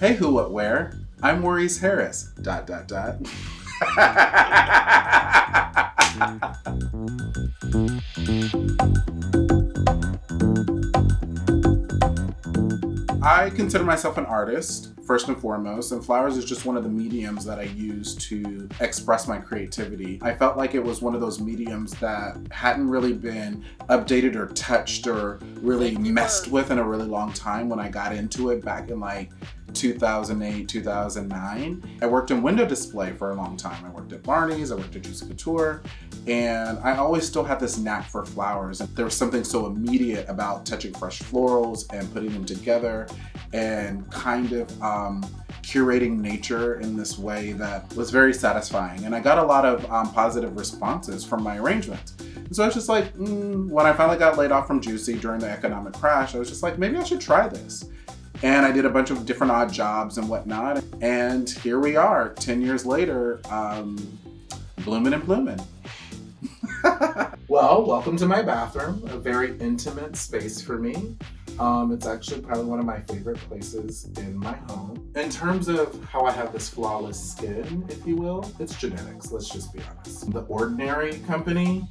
Hey, who, what, where? I'm Maurice Harris. ... I consider myself an artist, first and foremost, and flowers is just one of the mediums that I use to express my creativity. I felt like it was one of those mediums that hadn't really been updated or touched or really messed with in a really long time when I got into it back in like 2008, 2009. I worked in window display for a long time. I worked at Barney's, I worked at Juicy Couture, and I always still had this knack for flowers. There was something so immediate about touching fresh florals and putting them together and kind of curating nature in this way that was very satisfying. And I got a lot of positive responses from my arrangements. And so I was just like, when I finally got laid off from Juicy during the economic crash, I was just like, maybe I should try this. And I did a bunch of different odd jobs and whatnot. And here we are, 10 years later, blooming and blooming. Well, welcome to my bathroom, a very intimate space for me. It's actually probably one of my favorite places in my home. In terms of how I have this flawless skin, if you will, it's genetics, let's just be honest. The Ordinary Company,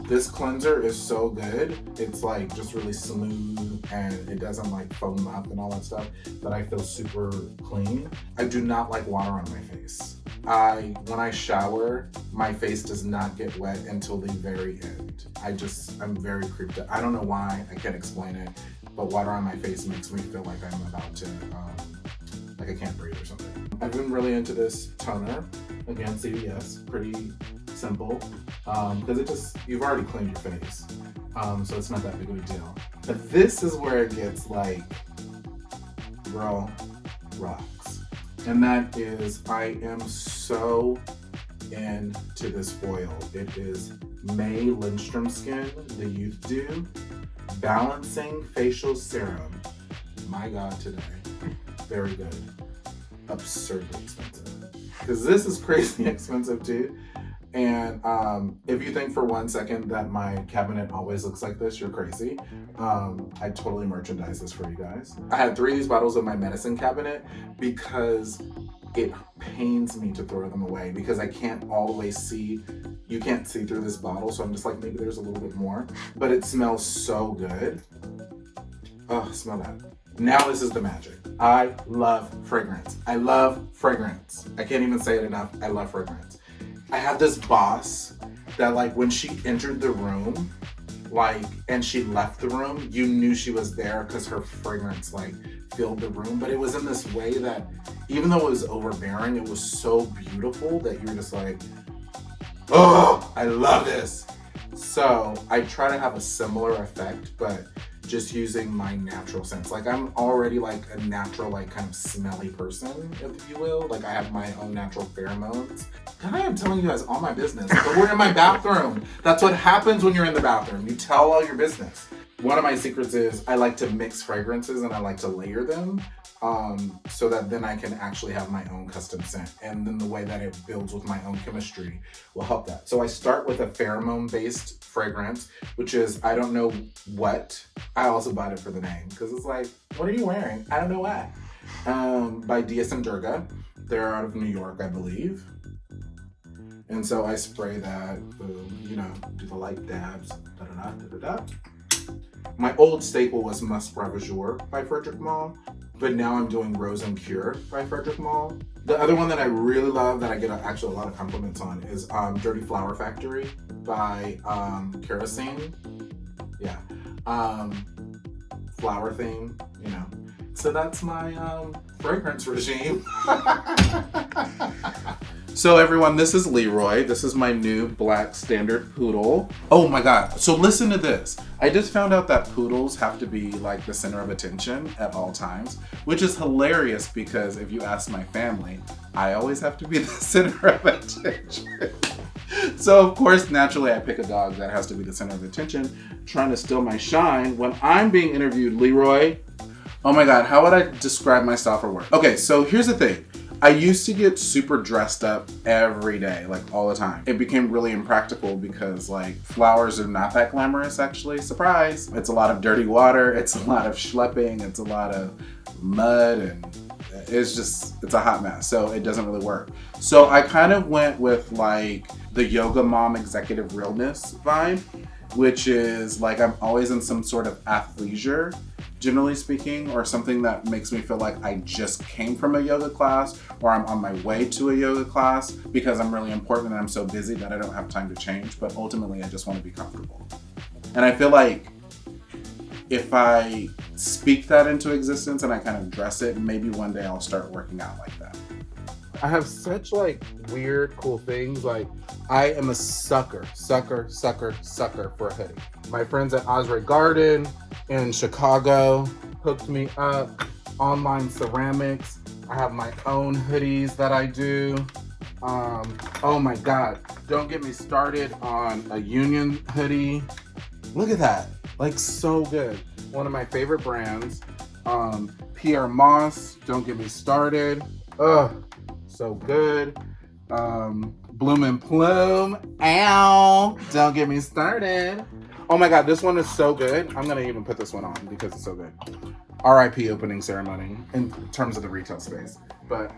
this cleanser is so good. It's like just really smooth and it doesn't like foam up and all that stuff, but I feel super clean. I do not like water on my face. When I shower, my face does not get wet until the very end. I'm very creeped out. I don't know why, I can't explain it, but water on my face makes me feel like I'm about to, like I can't breathe or something. I've been really into this toner, again, CVS, pretty simple, because you've already cleaned your face, so it's not that big of a deal. But this is where it gets like, girl, rocks. And that is, I am so into this oil. It is May Lindstrom Skin, the Youth Dew Balancing Facial Serum. My God, today. Very good. Absurdly expensive. Because this is crazy expensive too. And if you think for 1 second that my cabinet always looks like this, you're crazy. I totally merchandise this for you guys. I have 3 of these bottles in my medicine cabinet because it pains me to throw them away because I can't always see, you can't see through this bottle. So I'm just like, maybe there's a little bit more, but it smells so good. Oh, smell that. Now this is the magic. I love fragrance. I love fragrance. I can't even say it enough. I love fragrance. I had this boss that like when she entered the room, like, and she left the room, you knew she was there because her fragrance like filled the room. But it was in this way that even though it was overbearing, it was so beautiful that you were just like, oh, I love this. So I try to have a similar effect, but just using my natural scents. Like I'm already like a natural, like kind of smelly person, if you will. Like I have my own natural pheromones. God, I am telling you guys all my business, but we're in my bathroom. That's what happens when you're in the bathroom. You tell all your business. One of my secrets is I like to mix fragrances and I like to layer them so that then I can actually have my own custom scent. And then the way that it builds with my own chemistry will help that. So I start with a pheromone-based fragrance, which is, I don't know what. I also bought it for the name because it's like, what are you wearing? I don't know why. By DSM Durga. They're out of New York, I believe. And so I spray that, boom, you know, do the light dabs, da-da-da. My old staple was Musc Ravageur by Frederic Malle, but now I'm doing Rose and Pure by Frederic Malle. The other one that I really love that I get actually a lot of compliments on is Dirty Flower Factory by Kerosene. Yeah, flower theme, you know. So that's my fragrance regime. So everyone, this is Leroy. This is my new black standard poodle. Oh my God, so listen to this. I just found out that poodles have to be like the center of attention at all times, which is hilarious because if you ask my family, I always have to be the center of attention. So of course, naturally I pick a dog that has to be the center of attention, trying to steal my shine when I'm being interviewed. Leroy, oh my God, how would I describe my style for work? Okay, so here's the thing. I used to get super dressed up every day, like all the time. It became really impractical because like flowers are not that glamorous actually, surprise. It's a lot of dirty water, it's a lot of schlepping, it's a lot of mud and it's a hot mess. So it doesn't really work. So I kind of went with like the yoga mom executive realness vibe, which is like I'm always in some sort of athleisure, generally speaking, or something that makes me feel like I just came from a yoga class or I'm on my way to a yoga class because I'm really important and I'm so busy that I don't have time to change. But ultimately, I just want to be comfortable. And I feel like if I speak that into existence and I kind of dress it, maybe one day I'll start working out like that. I have such like weird, cool things. Like I am a sucker for a hoodie. My friends at Osprey Garden in Chicago hooked me up. Online ceramics. I have my own hoodies that I do. Oh my God, don't get me started on a Union hoodie. Look at that, like so good. One of my favorite brands, Pierre Moss, don't get me started. Ugh, so good. Bloom and Plume, ow, don't get me started. Oh my God, this one is so good. I'm gonna even put this one on because it's so good. RIP opening ceremony in terms of the retail space. But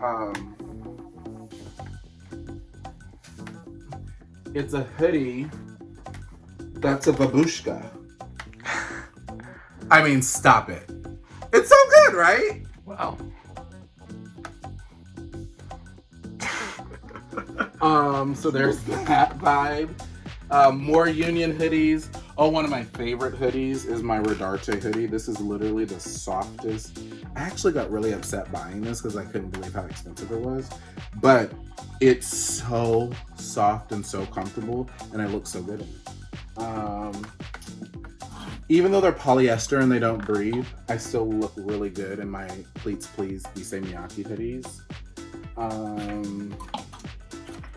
it's a hoodie that's a babushka. I mean, stop it. It's so good, right? Wow. So there's that vibe. More Union hoodies. Oh, one of my favorite hoodies is my Rodarte hoodie. This is literally the softest. I actually got really upset buying this because I couldn't believe how expensive it was. But it's so soft and so comfortable, and I look so good in it. Even though they're polyester and they don't breathe, I still look really good in my Pleats Please Issey Miyake hoodies.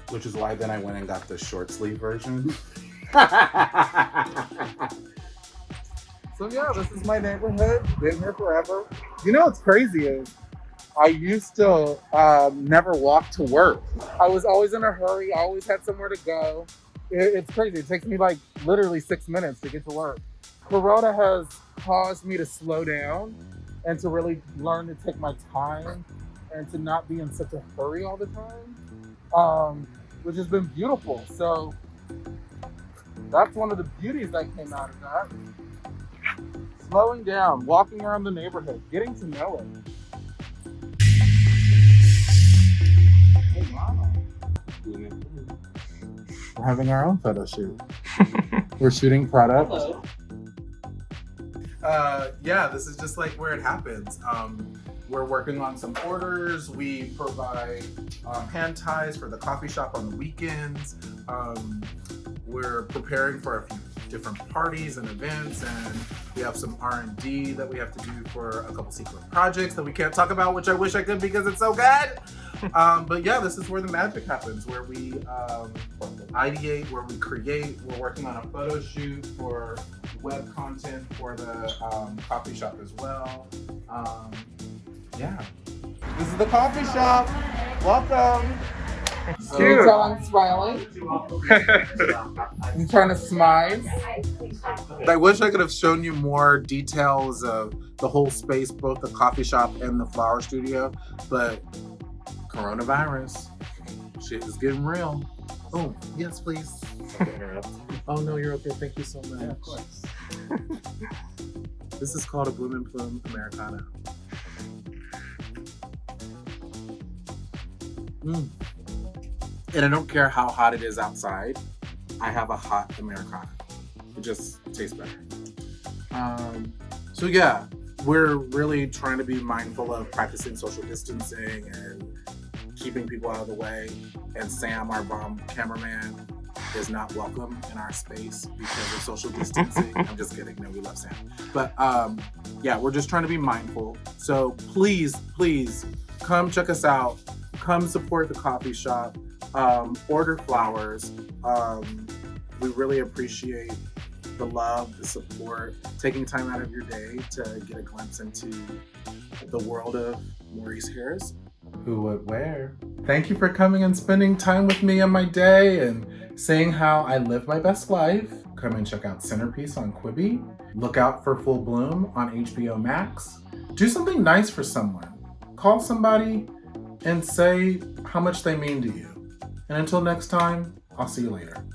Which is why then I went and got the short sleeve version. So yeah, this is my neighborhood. Been here forever. You know what's crazy is I used to never walk to work. I was always in a hurry. I always had somewhere to go. It's crazy. It takes me like literally 6 minutes to get to work. Corona has caused me to slow down and to really learn to take my time and to not be in such a hurry all the time, which has been beautiful. So that's one of the beauties that came out of that. Slowing down, walking around the neighborhood, getting to know it. Oh, wow. We're having our own photo shoot. We're shooting product. Hello. Yeah, this is just like where it happens. We're working on some orders. We provide hand ties for the coffee shop on the weekends. We're preparing for a few different parties and events, and we have some R&D that we have to do for a couple secret projects that we can't talk about, which I wish I could because it's so good. But yeah, this is where the magic happens, where we ideate, where we create. We're working on a photo shoot for web content for the coffee shop as well. Yeah. This is the coffee shop. Welcome. So Cute. tell I'm smiling. I'm trying to smile. I wish I could have shown you more details of the whole space, both the coffee shop and the flower studio, but coronavirus, shit is getting real. Oh, yes, please. Oh, no, you're okay. Thank you so much. Yeah, of course. This is called a Bloom and Plume Americano. And I don't care how hot it is outside. I have a hot Americano. It just tastes better. So yeah, we're really trying to be mindful of practicing social distancing and keeping people out of the way. And Sam, our bomb cameraman, is not welcome in our space because of social distancing. I'm just kidding. No, we love Sam. But yeah, we're just trying to be mindful. So please come check us out. Come support the coffee shop. Order flowers. We really appreciate the love, the support, taking time out of your day to get a glimpse into the world of Maurice Harris. Who would wear? Thank you for coming and spending time with me on my day and saying how I live my best life. Come and check out Centerpiece on Quibi. Look out for Full Bloom on HBO Max. Do something nice for someone. call somebody and say how much they mean to you. And until next time, I'll see you later.